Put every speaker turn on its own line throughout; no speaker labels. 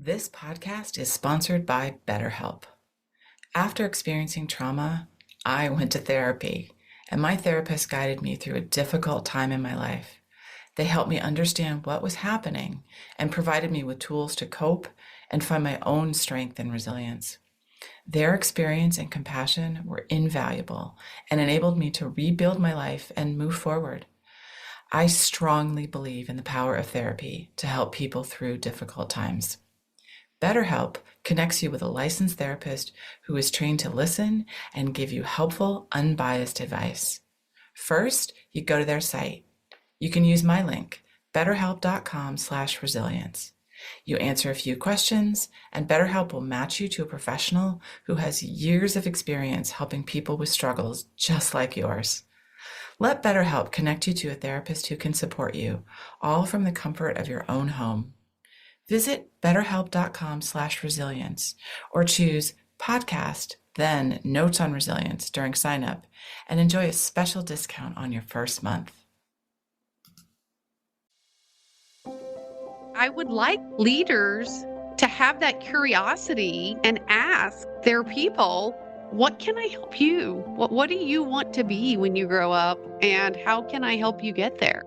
This podcast is sponsored by BetterHelp. After experiencing trauma, I went to therapy, and my therapist guided me through a difficult time in my life. They helped me understand what was happening and provided me with tools to cope and find my own strength and resilience. Their experience and compassion were invaluable and enabled me to rebuild my life and move forward. I strongly believe in the power of therapy to help people through difficult times. BetterHelp connects you with a licensed therapist who is trained to listen and give you helpful, unbiased advice. First, you go to their site. You can use my link, betterhelp.com/resilience. You answer a few questions, and BetterHelp will match you to a professional who has years of experience helping people with struggles just like yours. Let BetterHelp connect you to a therapist who can support you, all from the comfort of your own home. Visit betterhelp.com/resilience or choose podcast, then notes on resilience during sign up and enjoy a special discount on your first month.
I would like leaders to have that curiosity and ask their people, what can I help you? What do you want to be when you grow up? And how can I help you get there?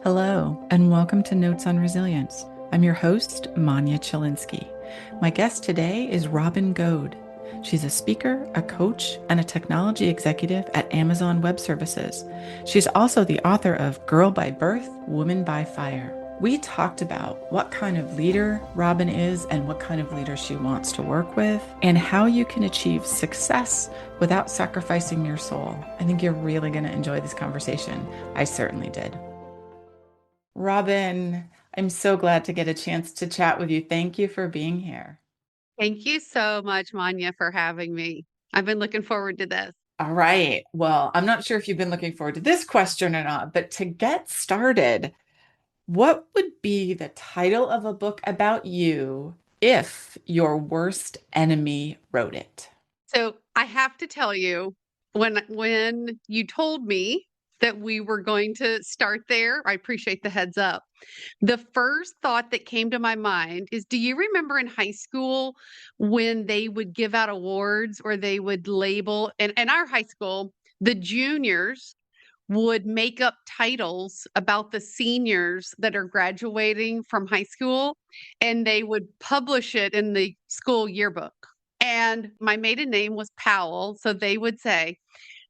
Hello, and welcome to Notes on Resilience. I'm your host, Manya Chilinsky. My guest today is Robin Goad. She's a speaker, a coach, and a technology executive at Amazon Web Services. She's also the author of Girl by Birth, Woman by Fire. We talked about what kind of leader Robin is and what kind of leader she wants to work with, and how you can achieve success without sacrificing your soul. I think you're really going to enjoy this conversation. I certainly did. Robin, I'm so glad to get a chance to chat with you. Thank you for being here.
Thank you so much, Manya, for having me. I've been looking forward to this.
All right. Well, I'm not sure if you've been looking forward to this question or not, but to get started, what would be the title of a book about you if your worst enemy wrote it?
So I have to tell you, when you told me that we were going to start there, I appreciate the heads up. The first thought that came to my mind is, do you remember in high school when they would give out awards or they would label, and in our high school, the juniors would make up titles about the seniors that are graduating from high school, and they would publish it in the school yearbook. And my maiden name was Powell. So they would say,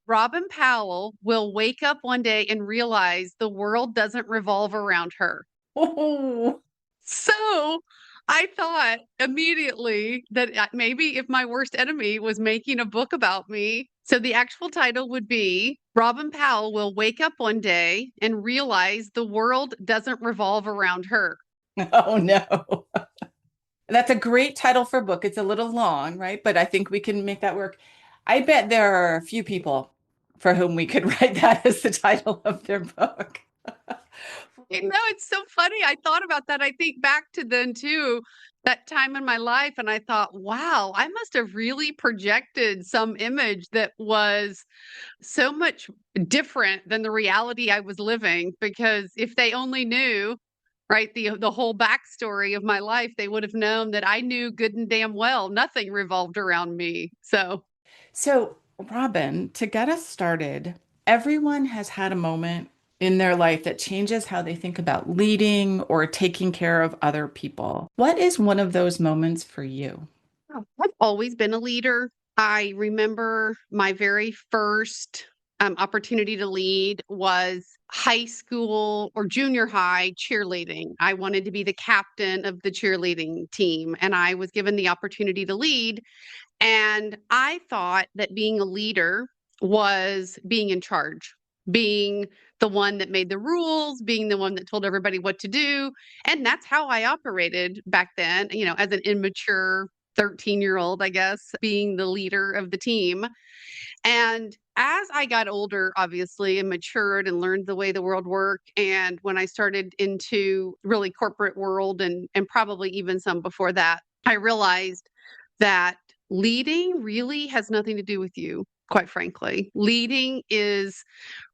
Robin Powell will wake up one day and realize the world doesn't revolve around her.
Oh,
So I thought immediately that maybe if my worst enemy was making a book about me, so the actual title would be Robin Powell will wake up one day and realize the world doesn't revolve around her.
oh no. That's a great title for a book. It's a little long, right? But I think we can make that work. I bet there are a few people for whom we could write that as the title of their book.
You know, it's so funny. I thought about that. I think back to then too, that time in my life, and I thought, wow, I must have really projected some image that was so much different than the reality I was living. Because if they only knew, right, the whole backstory of my life, they would have known that I knew good and damn well nothing revolved around me.
So, Robin, to get us started, everyone has had a moment in their life that changes how they think about leading or taking care of other people. What is one of those moments for you?
I've always been a leader. I remember my very first opportunity to lead was high school or junior high cheerleading. I wanted to be the captain of the cheerleading team, and I was given the opportunity to lead. And I thought that being a leader was being in charge, being the one that made the rules, being the one that told everybody what to do. And that's how I operated back then, as an immature 13-year-old, I guess, being the leader of the team. And as I got older, obviously, and matured and learned the way the world worked, and when I started into really corporate world and probably even some before that, I realized that leading really has nothing to do with you. quite frankly. Leading is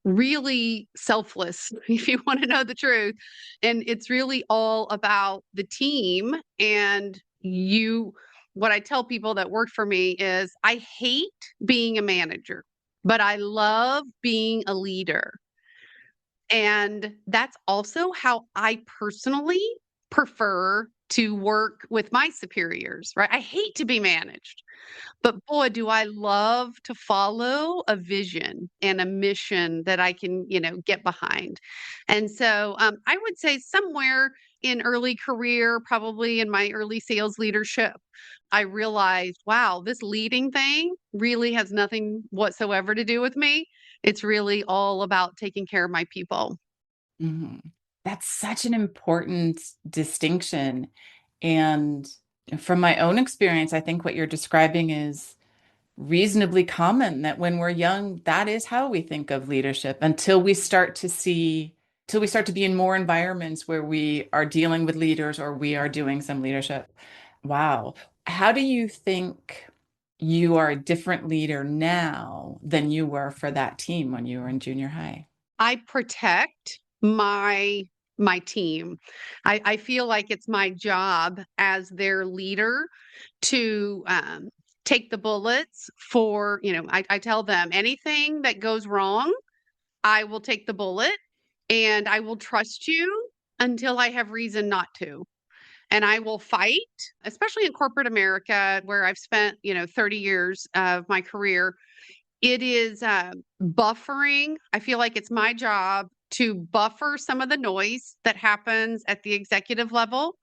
really selfless, if you want to know the truth. And it's really all about the team. And what I tell people that work for me is I hate being a manager, but I love being a leader. And that's also how I personally prefer to work with my superiors, right? I hate to be managed. But boy, do I love to follow a vision and a mission that I can, get behind. And so I would say somewhere in early career, probably in my early sales leadership, I realized, wow, this leading thing really has nothing whatsoever to do with me. It's really all about taking care of my people.
Mhm. That's such an important distinction. And from my own experience, I think what you're describing is reasonably common that when we're young, that is how we think of leadership till we start to be in more environments where we are dealing with leaders or we are doing some leadership. Wow. How do you think you are a different leader now than you were for that team when you were in junior high?
I protect my team. I feel like it's my job as their leader to take the bullets for, I tell them anything that goes wrong, I will take the bullet and I will trust you until I have reason not to. And I will fight, especially in corporate America, where I've spent, 30 years of my career. It is buffering. I feel like it's my job to buffer some of the noise that happens at the executive level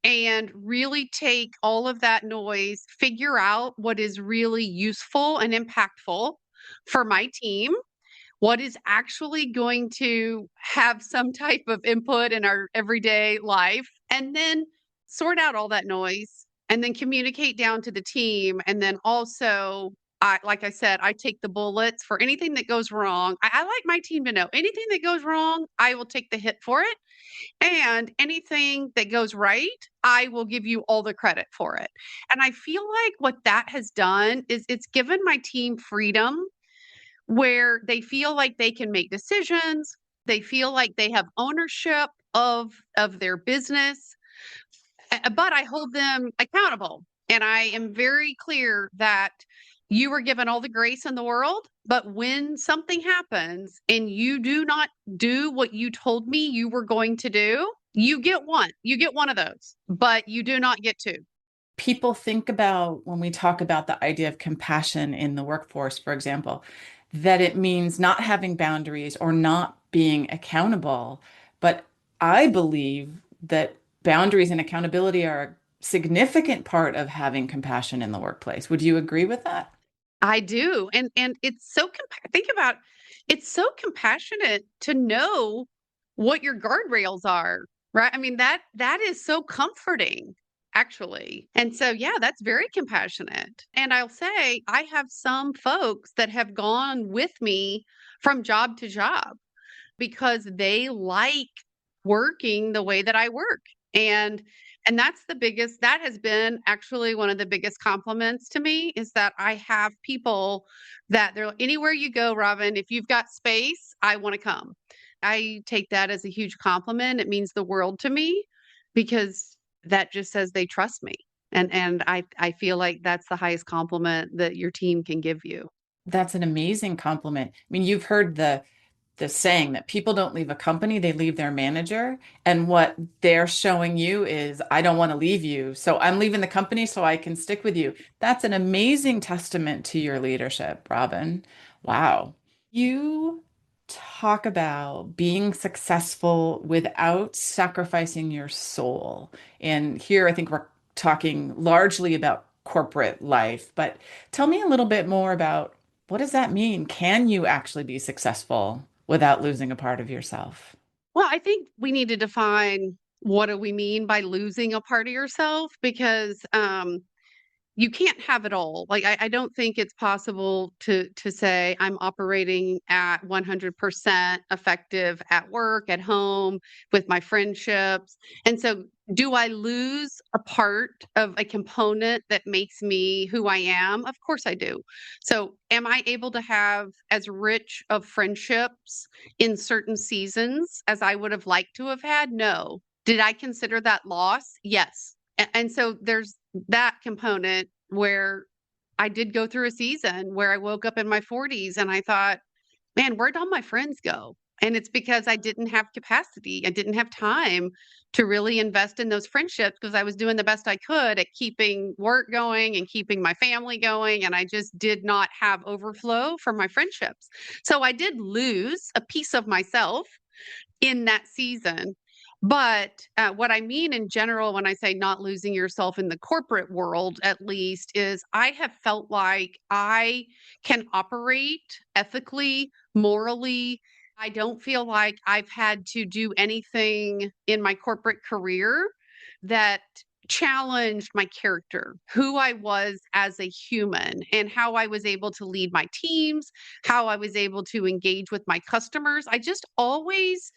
and really take all of that noise, figure out what is really useful and impactful for my team, what is actually going to have some type of input in our everyday life, and then sort out all that noise and then communicate down to the team. And then also, like I said, I take the bullets for anything that goes wrong. I like my team to know anything that goes wrong, I will take the hit for it. And anything that goes right, I will give you all the credit for it. And I feel like what that has done is it's given my team freedom where they feel like they can make decisions, they feel like they have ownership of their business, but I hold them accountable. And I am very clear that you were given all the grace in the world, but when something happens and you do not do what you told me you were going to do, you get one. You get one of those, but you do not get two.
People think about when we talk about the idea of compassion in the workforce, for example, that it means not having boundaries or not being accountable. But I believe that boundaries and accountability are a significant part of having compassion in the workplace. Would you agree with that?
I do. And it's so think about it's so compassionate to know what your guardrails are, right? I mean that is so comforting actually. And so yeah, that's very compassionate. And I'll say I have some folks that have gone with me from job to job because they like working the way that I work. And that's that has been actually one of the biggest compliments to me is that I have people that they're anywhere you go, Robin, if you've got space, I want to come. I take that as a huge compliment. It means the world to me because that just says they trust me. And I feel like that's the highest compliment that your team can give you.
That's an amazing compliment. I mean, you've heard the saying that people don't leave a company, they leave their manager. And what they're showing you is, I don't want to leave you. So I'm leaving the company so I can stick with you. That's an amazing testament to your leadership, Robin. Wow. You talk about being successful without sacrificing your soul. And here I think we're talking largely about corporate life, but tell me a little bit more about what does that mean? Can you actually be successful without losing a part of yourself?
Well, I think we need to define what do we mean by losing a part of yourself because you can't have it all. Like I don't think it's possible to say I'm operating at 100% effective at work, at home, with my friendships. And so Do I lose a part of a component that makes me who I am? Of course I do. So, am I able to have as rich of friendships in certain seasons as I would have liked to have had? No. Did I consider that loss? Yes. And so there's that component where I did go through a season where I woke up in my 40s and I thought, man, where'd all my friends go? And it's because I didn't have capacity. I didn't have time to really invest in those friendships because I was doing the best I could at keeping work going and keeping my family going. And I just did not have overflow for my friendships. So I did lose a piece of myself in that season. But what I mean in general, when I say not losing yourself in the corporate world, at least, is I have felt like I can operate ethically, morally. I don't feel like I've had to do anything in my corporate career that challenged my character, who I was as a human, and how I was able to lead my teams, how I was able to engage with my customers. I just always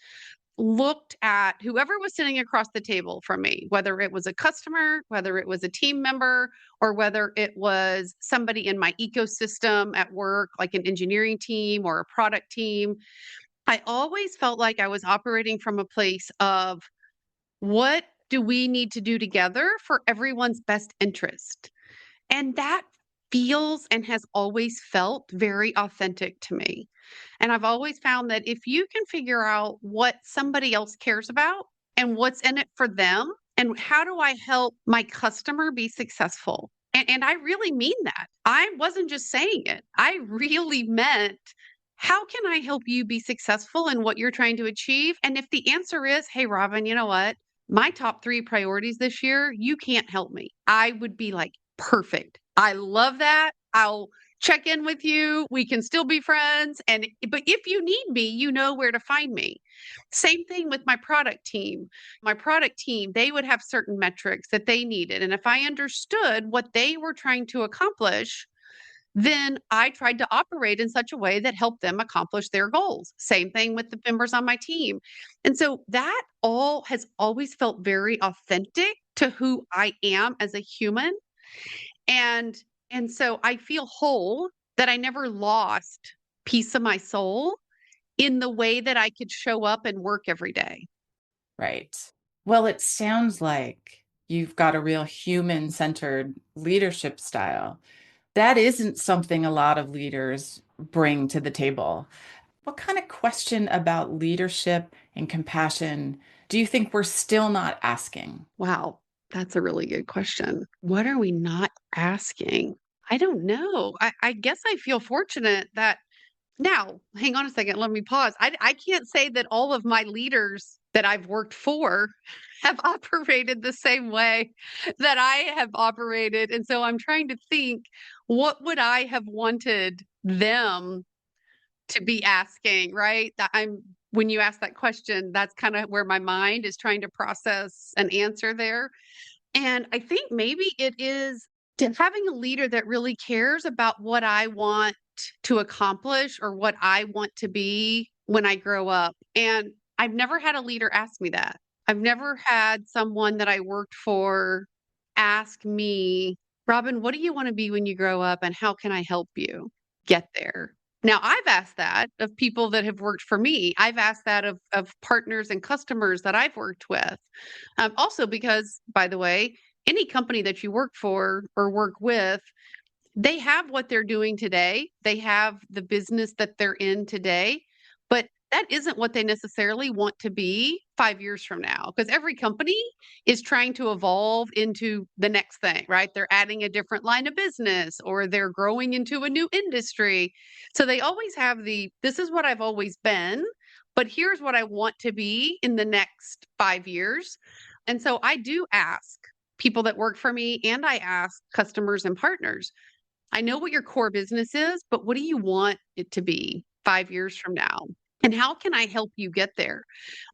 looked at whoever was sitting across the table from me, whether it was a customer, whether it was a team member, or whether it was somebody in my ecosystem at work, like an engineering team or a product team. I always felt like I was operating from a place of what do we need to do together for everyone's best interest? And that feels and has always felt very authentic to me. And I've always found that if you can figure out what somebody else cares about and what's in it for them, and how do I help my customer be successful? And I really mean that. I wasn't just saying it, I really meant, how can I help you be successful in what you're trying to achieve? And if the answer is, hey, Robin, you know what? My top three priorities this year, you can't help me. I would be like, perfect. I love that. I'll check in with you. We can still be friends. But if you need me, you know where to find me. Same thing with my product team. My product team, they would have certain metrics that they needed. And if I understood what they were trying to accomplish, then I tried to operate in such a way that helped them accomplish their goals. Same thing with the members on my team. And so that all has always felt very authentic to who I am as a human. And and so I feel whole that I never lost piece of my soul in the way that I could show up and work every day.
Right. Well, it sounds like you've got a real human centered leadership style. That isn't something a lot of leaders bring to the table. What kind of question about leadership and compassion do you think we're still not asking?
Wow, that's a really good question. What are we not asking? I don't know. I guess I feel fortunate that now, hang on a second, let me pause. I can't say that all of my leaders that I've worked for have operated the same way that I have operated. And so I'm trying to think, what would I have wanted them to be asking, right? That I'm when you ask that question, that's kind of where my mind is trying to process an answer there. And I think maybe it is having a leader that really cares about what I want to accomplish or what I want to be when I grow up. And I've never had a leader ask me that. I've never had someone that I worked for ask me, Robin, what do you want to be when you grow up and how can I help you get there? Now, I've asked that of people that have worked for me. I've asked that of partners and customers that I've worked with. Also, because, by the way, any company that you work for or work with, they have what they're doing today. They have the business that they're in today, but that isn't what they necessarily want to be 5 years from now because every company is trying to evolve into the next thing, right? They're adding a different line of business or they're growing into a new industry. So they always have this is what I've always been, but here's what I want to be in the next 5 years. And so I do ask people that work for me and I ask customers and partners, I know what your core business is, but what do you want it to be 5 years from now? And how can I help you get there?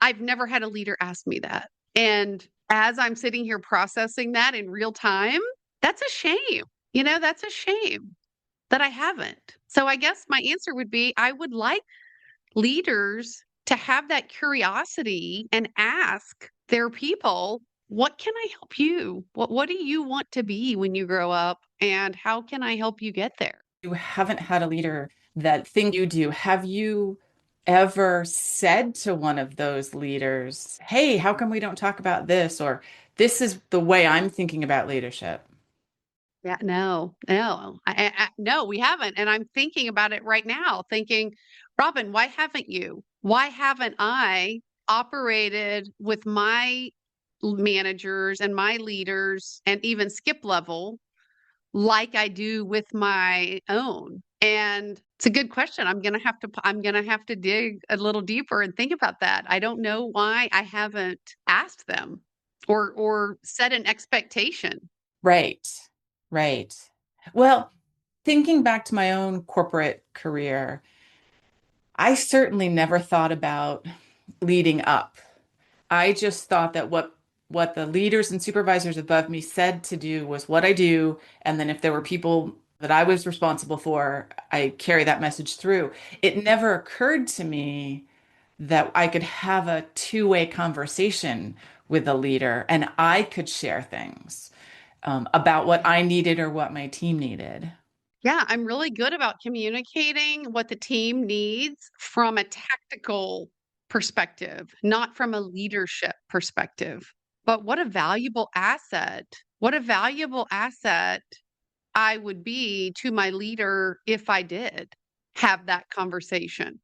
I've never had a leader ask me that. And as I'm sitting here processing that in real time, that's a shame. That's a shame that I haven't. So I guess my answer would be I would like leaders to have that curiosity and ask their people, what can I help you? What do you want to be when you grow up? And how can I help you get there?
You haven't had a leader that thing you do. Have you ever said to one of those leaders, hey, how come we don't talk about this? Or this is the way I'm thinking about leadership?
Yeah, no, no, no, we haven't. And I'm thinking about it right now, thinking, Robin, why haven't you? Why haven't I operated with my managers and my leaders and even skip level like I do with my own? And it's a good question. I'm going to have to dig a little deeper and think about that. I don't know why I haven't asked them or set an expectation.
Right, right. Well, thinking back to my own corporate career, I certainly never thought about leading up. I just thought that what the leaders and supervisors above me said to do was what I do, and then if there were people that I was responsible for, I carry that message through. It never occurred to me that I could have a two-way conversation with a leader and I could share things about what I needed or what my team needed.
Yeah, I'm really good about communicating what the team needs from a tactical perspective, not from a leadership perspective. But what a valuable asset. What a valuable asset I would be to my leader if I did have that conversation.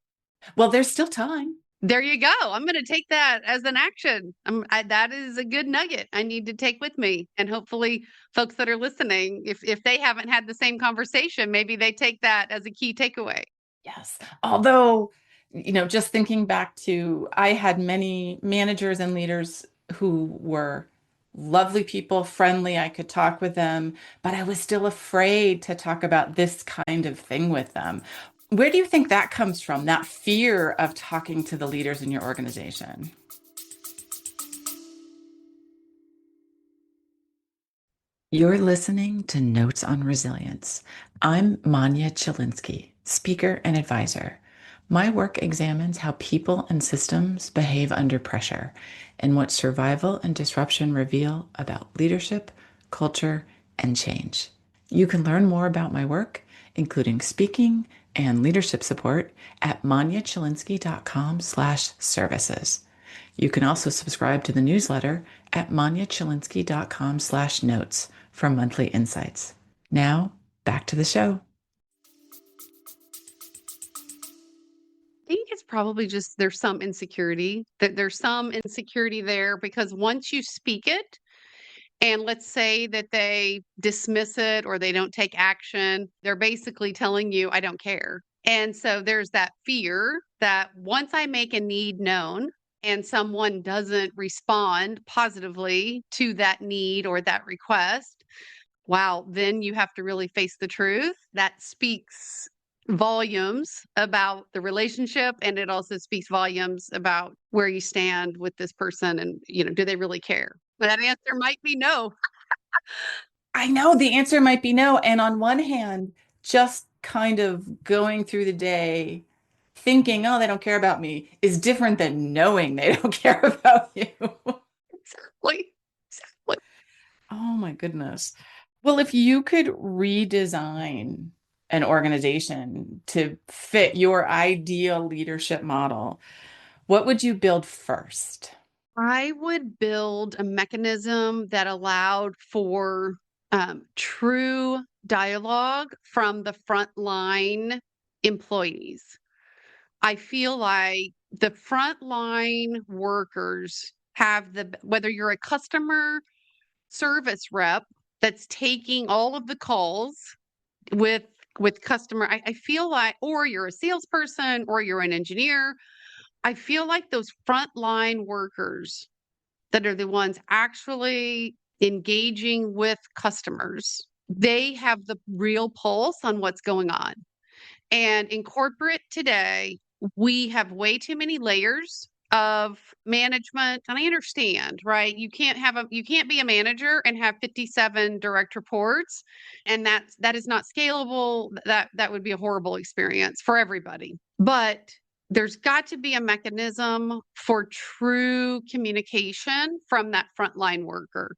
Well, there's still time.
There you go. I'm going to take that as an action. That is a good nugget I need to take with me. And hopefully, folks that are listening, if they haven't had the same conversation, maybe they take that as a key takeaway.
Yes. Although, just thinking back to, I had many managers and leaders who were lovely people, friendly. I could talk with them, but I was still afraid to talk about this kind of thing with them. Where do you think that comes from, that fear of talking to the leaders in your organization? You're listening to Notes on Resilience. I'm Manya Chilinsky, speaker and advisor. My work examines how people and systems behave under pressure and what survival and disruption reveal about leadership, culture, and change. You can learn more about my work, including speaking and leadership support, at manyachilinsky.com/services. You can also subscribe to the newsletter at manyachilinsky.com/notes for monthly insights. Now, back to the show.
I think it's probably just there's some insecurity, that there's some insecurity there because once you speak it, and let's say that they dismiss it or they don't take action, they're basically telling you, I don't care. And so there's that fear that once I make a need known and someone doesn't respond positively to that need or that request, wow, then you have to really face the truth. That speaks volumes about the relationship, and it also speaks volumes about where you stand with this person and, do they really care? That answer might be no.
I know the answer might be no. And on one hand, just kind of going through the day thinking, oh, they don't care about me is different than knowing they don't care about you.
Exactly. Exactly.
Oh my goodness. Well, if you could redesign an organization to fit your ideal leadership model, what would you build first?
I would build a mechanism that allowed for true dialogue from the frontline employees. I feel like the frontline workers have whether you're a customer service rep that's taking all of the calls with customer, I feel like, or you're a salesperson or you're an engineer, I feel like those frontline workers that are the ones actually engaging with customers, they have the real pulse on what's going on. And in corporate today, we have way too many layers of management. And I understand, right? You can't be a manager and have 57 direct reports. And that is not scalable. That would be a horrible experience for everybody. But there's got to be a mechanism for true communication from that frontline worker.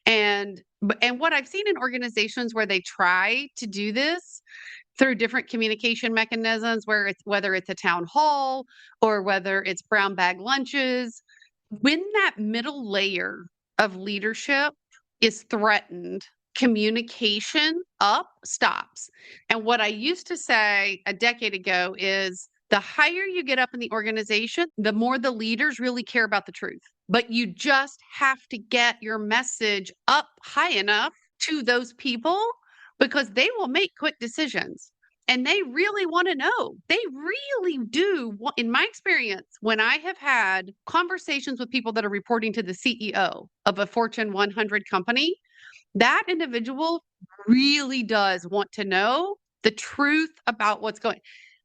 And what I've seen in organizations where they try to do this through different communication mechanisms, whether it's a town hall or whether it's brown bag lunches, when that middle layer of leadership is threatened, communication up stops. And what I used to say a decade ago is the higher you get up in the organization, the more the leaders really care about the truth. But you just have to get your message up high enough to those people because they will make quick decisions and they really want to know. They really do. In my experience, when I have had conversations with people that are reporting to the CEO of a Fortune 100 company, that individual really does want to know the truth about what's going,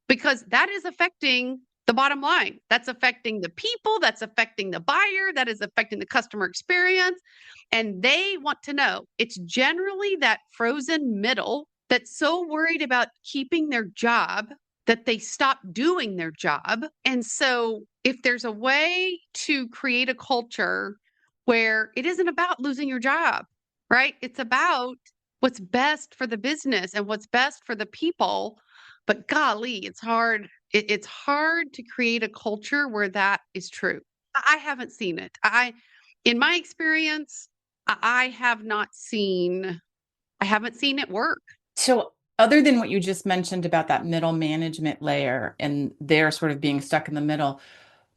because that is affecting the bottom line. That's affecting the people, that's affecting the buyer, that is affecting the customer experience. And they want to know. It's generally that frozen middle that's so worried about keeping their job that they stop doing their job. And so, if there's a way to create a culture where it isn't about losing your job, right? It's about what's best for the business and what's best for the people. But golly, it's hard. It's hard to create a culture where that is true. I haven't seen it. In my experience, I have not seen, I haven't seen it work.
So, other than what you just mentioned about that middle management layer and they're sort of being stuck in the middle,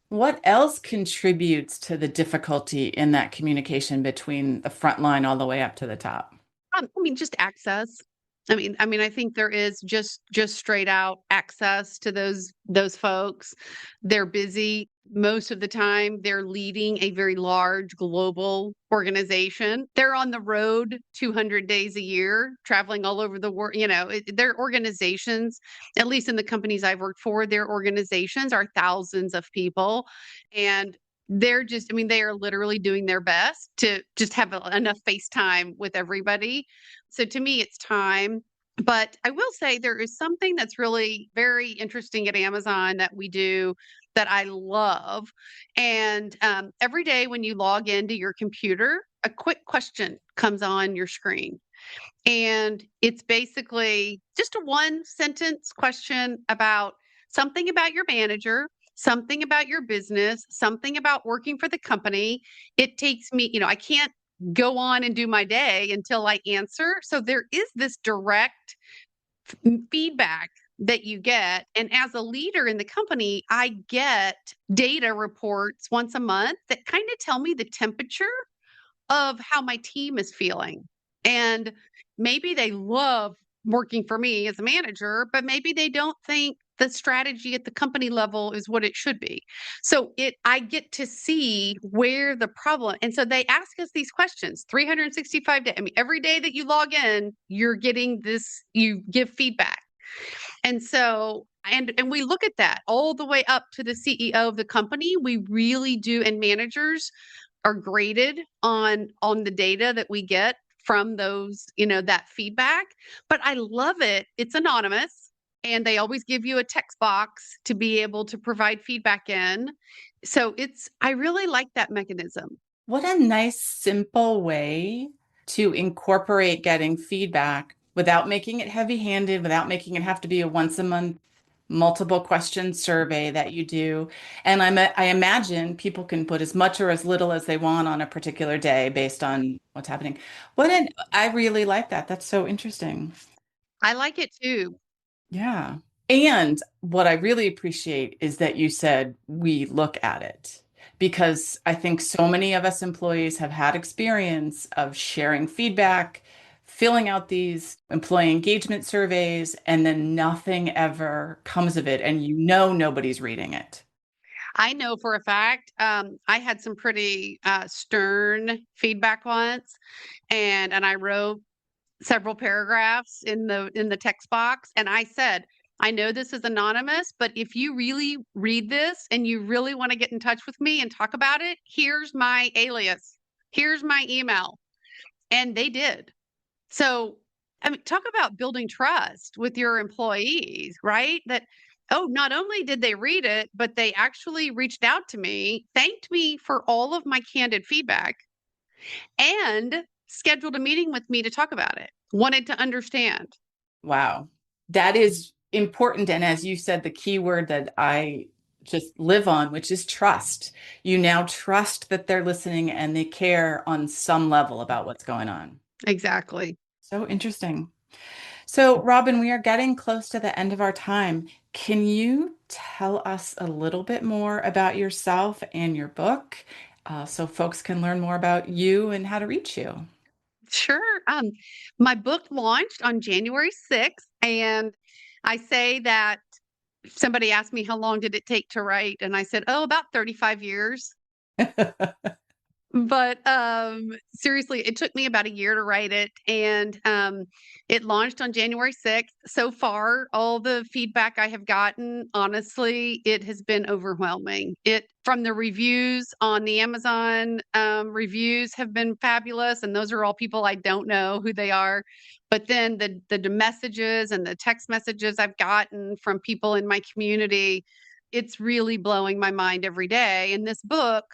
what else contributes to the difficulty in that communication between the front line all the way up to the top?
I mean, just access. I think there is just straight out access to those folks. They're busy most of the time. They're leading a very large global organization. They're on the road 200 days a year, traveling all over the world. Their organizations, at least in the companies I've worked for, their organizations are thousands of people, and they are literally doing their best to just have enough face time with everybody. So to me, it's time. But I will say there is something that's really very interesting at Amazon that we do that I love. And every day when you log into your computer, a quick question comes on your screen. And it's basically just a one sentence question about something about your manager, something about your business, something about working for the company. It takes me, I can't go on and do my day until I answer. So there is this direct feedback that you get. And as a leader in the company, I get data reports once a month that kind of tell me the temperature of how my team is feeling. And maybe they love working for me as a manager, but maybe they don't think the strategy at the company level is what it should be. So I get to see where the problem. And so they ask us these questions 365 days. Every day that you log in, you're getting this, you give feedback. And so and we look at that all the way up to the CEO of the company. We really do, and managers are graded on the data that we get from those, that feedback. But I love it. It's anonymous and they always give you a text box to be able to provide feedback in. So I really like that mechanism.
What a nice, simple way to incorporate getting feedback without making it heavy-handed, without making it have to be a once a month multiple question survey that you do. And I imagine people can put as much or as little as they want on a particular day based on what's happening. I really like that. That's so interesting.
I like it too.
Yeah. And what I really appreciate is that you said we look at it because I think so many of us employees have had experience of sharing feedback, filling out these employee engagement surveys, and then nothing ever comes of it. And nobody's reading it.
I know for a fact, I had some pretty stern feedback once, and I wrote several paragraphs in the text box, and I said, I know this is anonymous, but if you really read this and you really want to get in touch with me and talk about it, here's my alias, here's my email. And they did. So, talk about building trust with your employees, right? That Oh, not only did they read it, but they actually reached out to me, thanked me for all of my candid feedback, and scheduled a meeting with me to talk about it. Wanted to understand.
Wow. That is important. And as you said, the key word that I just live on, which is trust. You now trust that they're listening and they care on some level about what's going on.
Exactly.
So interesting. So, Robin, we are getting close to the end of our time. Can you tell us a little bit more about yourself and your book so folks can learn more about you and how to reach you?
Sure. My book launched on January 6th, and I say that somebody asked me how long did it take to write, and I said, "Oh, about 35 years." But, seriously, it took me about a year to write it, and, it launched on January 6th. So far, all the feedback I have gotten, honestly, it has been overwhelming. It from the reviews on the Amazon, reviews have been fabulous, and those are all people I don't know who they are. But then the messages and the text messages I've gotten from people in my community, it's really blowing my mind every day, and this book,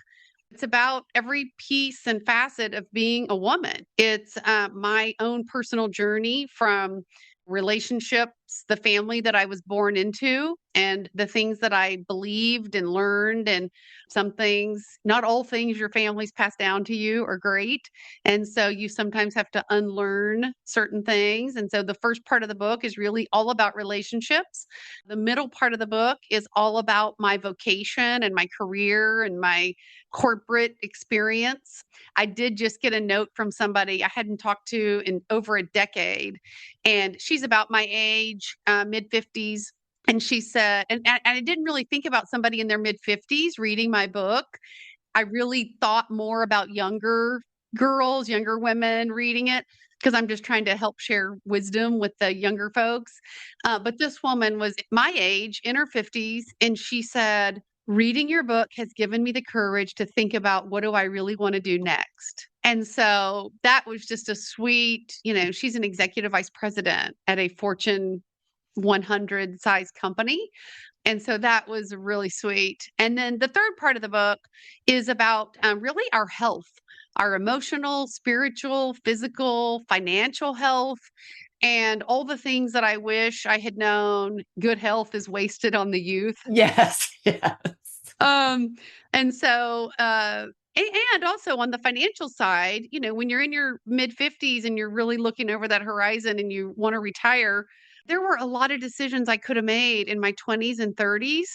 it's about every piece and facet of being a woman. It's my own personal journey from relationships, the family that I was born into, and the things that I believed and learned. And some things, not all things your family's passed down to you are great. And so you sometimes have to unlearn certain things. And so the first part of the book is really all about relationships. The middle part of the book is all about my vocation and my career and my corporate experience. I did just get a note from somebody I hadn't talked to in over a decade, and she's about my age, mid 50s. And she said, and I didn't really think about somebody in their mid 50s reading my book. I really thought more about younger girls, younger women reading it because I'm just trying to help share wisdom with the younger folks. But this woman was my age, in her 50s, and she said, reading your book has given me the courage to think about what do I really want to do next. And so that was just a sweet, she's an executive vice president at a Fortune 100 size company. And so that was really sweet. And then the third part of the book is about really our health, our emotional, spiritual, physical, financial health, and all the things that I wish I had known. Good health is wasted on the youth.
Yes, yes.
Um, and so, and also on the financial side, when you're in your mid 50s and you're really looking over that horizon and you want to retire, there were a lot of decisions I could have made in my 20s and 30s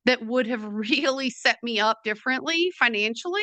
that would have really set me up differently financially.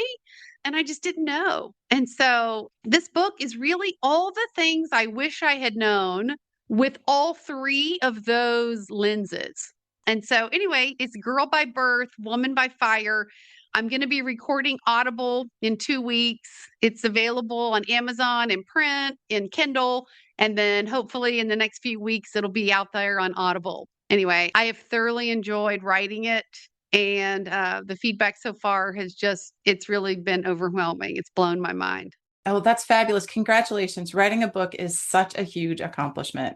And I just didn't know. And so this book is really all the things I wish I had known with all three of those lenses. And so, anyway, it's Girl by Birth, Woman by Fire. I'm going to be recording Audible in 2 weeks. It's available on Amazon in print, in Kindle, and then hopefully in the next few weeks, it'll be out there on Audible. Anyway, I have thoroughly enjoyed writing it. And the feedback so far it's really been overwhelming. It's blown my mind.
Oh, that's fabulous. Congratulations. Writing a book is such a huge accomplishment.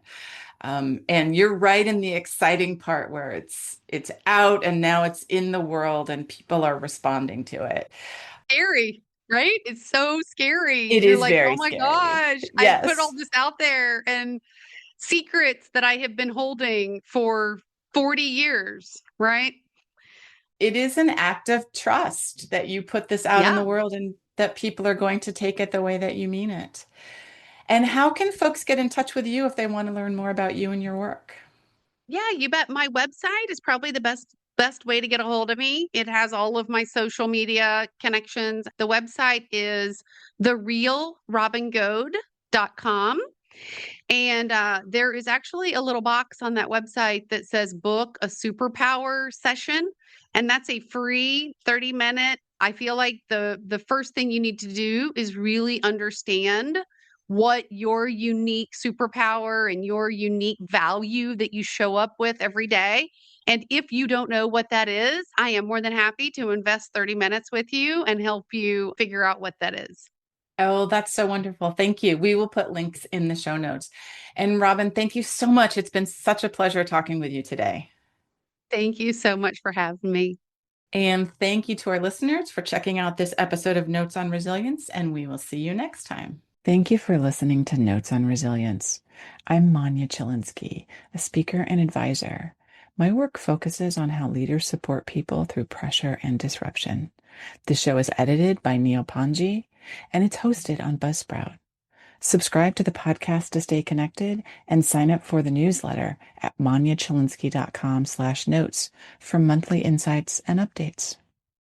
And you're right in the exciting part where it's out and now it's in the world and people are responding to it.
Scary, right? It's so scary.
It
You're
is
like, oh
very
my
scary.
gosh, I put all
Yes.
this out there and secrets that I have been holding for 40 years, right?
It is an act of trust that you put this out in
Yeah.
the world and that people are going to take it the way that you mean it. And how can folks get in touch with you if they want to learn more about you and your work?
Yeah, you bet. My website is probably the best way to get a hold of me. It has all of my social media connections. The website is therealrobingoad.com. And there is actually a little box on that website that says book a superpower session. And that's a free 30-minute. I feel like the first thing you need to do is really understand what your unique superpower and your unique value that you show up with every day. And if you don't know what that is, I am more than happy to invest 30 minutes with you and help you figure out what that is.
Oh, that's so wonderful. Thank you. We will put links in the show notes. And Robin, thank you so much. It's been such a pleasure talking with you today.
Thank you so much for having me.
And thank you to our listeners for checking out this episode of Notes on Resilience, and we will see you next time. Thank you for listening to Notes on Resilience. I'm Manya Chilinsky, a speaker and advisor. My work focuses on how leaders support people through pressure and disruption. The show is edited by Neil Panji, and it's hosted on Buzzsprout. Subscribe to the podcast to stay connected and sign up for the newsletter at manyachilinsky.com/notes for monthly insights and updates.